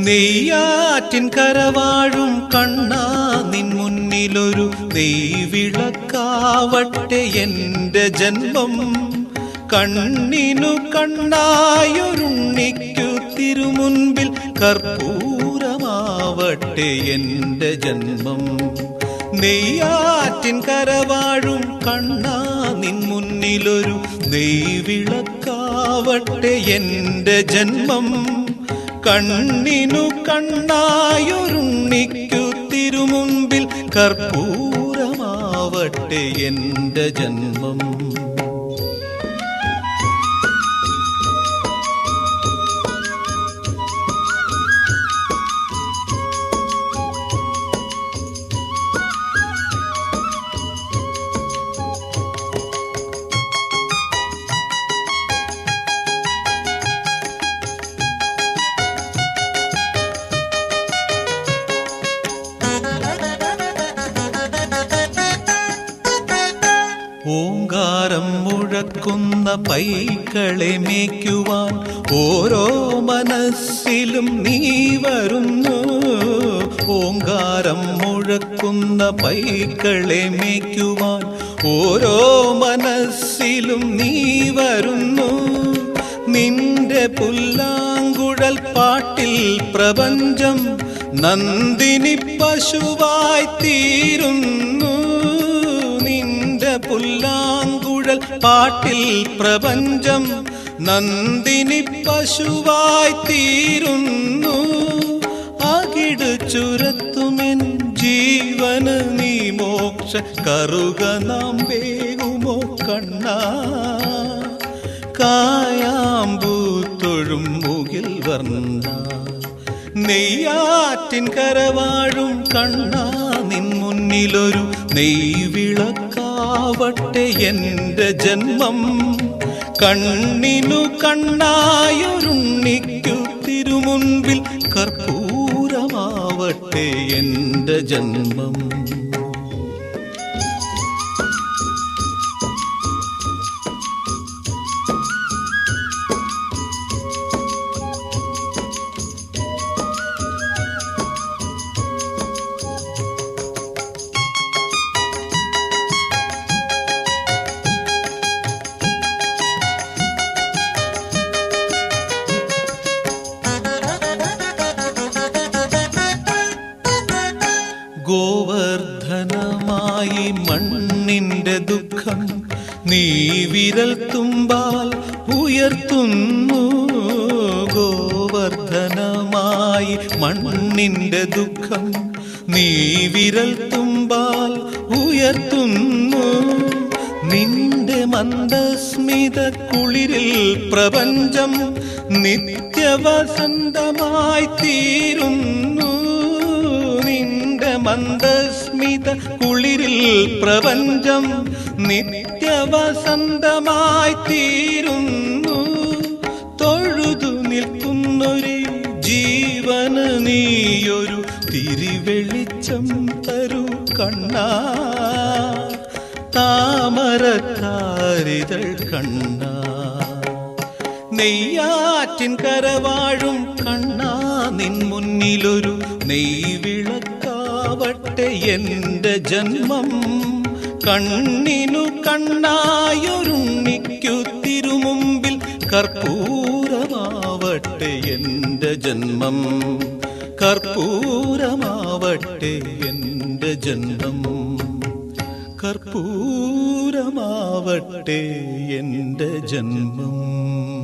നെയ്യാറ്റിൻ കരവാഴും കണ്ണാ നിൻ മുന്നിലൊരു നെയ്വിളക്കാവട്ടെ എന്റെ ജന്മം. കണ്ണിനു കണ്ണായൊരുണ്ണിക്കു തിരുമുൻപിൽ കർപ്പൂരമാവട്ടെ എന്റെ ജന്മം. നെയ്യാറ്റിൻ കരവാഴും കണ്ണാ നിൻ മുന്നിലൊരു നെയ്വിളക്കാവട്ടെ എന്റെ ജന്മം. കണ്ണിനു കണ്ണായൊരുണ്ണിക്കു തിരുമുൻപിൽ കർപ്പൂരമാവട്ടെ എന്റെ ജന്മം. ഓങ്കാരം മുഴക്കുന്ന പൈക്കളെ മേയ്ക്കുവാൻ ഓരോ മനസ്സിലും നീ വരുന്നു. ഓങ്കാരം മുഴക്കുന്ന പൈക്കളെ മേയ്ക്കുവാൻ ഓരോ മനസ്സിലും നീ വരുന്നു. നിന്റെ പുല്ലാങ്കുഴൽ പാട്ടിൽ പ്രപഞ്ചം നന്ദിനി പശുവായി തീരുന്നു. പുല്ലാങ്കുഴൽ പാട്ടിൽ പ്രപഞ്ചം നന്ദിനി പശുവായി തീരുന്നു. അകിട് ചുരത്തുമെൻ ജീവന് നീ മോക്ഷ കറുക നാം വേകുമോ കണ്ണാ. കായാമ്പൂത്തൊഴും മുകിൽ വർണ്ണ നെയ്യാറ്റിൻ കരവാഴും കണ്ണാ നിൻ മുന്നിലൊരു നെയ്വിളക്കാവട്ടെ എന്റെ ജന്മം. കണ്ണിനു കണ്ണായൊരുണ്ണിക്കു തിരുമുൻപിൽ കർപ്പൂരമാവട്ടെ എന്റെ ജന്മം. ഗോവർദ്ധനമായി മണ്ണിന്റെ ദുഃഖം നീ വിരൽ തുമ്പാൽ ഉയർത്തുന്നു. ഗോവർദ്ധനമായി മണ്ണിന്റെ ദുഃഖം നീ വിരൽ തുമ്പാൽ ഉയർത്തുന്നു. നിന്റെ മന്ദസ്മിത കുളിരിൽ പ്രപഞ്ചം നിത്യവസന്തമായി തീരുന്നു. മന്ദസ്മിത കുളിരിൽ പ്രപഞ്ചം നിത്യവസന്തമായി തീരുന്നു. തൊഴുതു നിൽക്കുന്നൊരു ജീവന് നീയൊരു തിരിവെളിച്ചം തരൂ കണ്ണാ. താമരക്കാരിതൾ കണ്ണാ നെയ്യാറ്റിൻ കരവാഴും കണ്ണാ നിൻ മുന്നിലൊരു നെയ്വിളക്കാവട്ടെ എന്റെ ജന്മം. കണ്ണിനു കണ്ണായൊരുണ്ണിക്കു തിരുമുമ്പിൽ കർപ്പൂരമാവട്ടെ എന്റെ ജന്മം. കർപ്പൂരമാവട്ടെ എന്റെ ജന്മം. കർപ്പൂരമാവട്ടെ എന്റെ ജന്മം.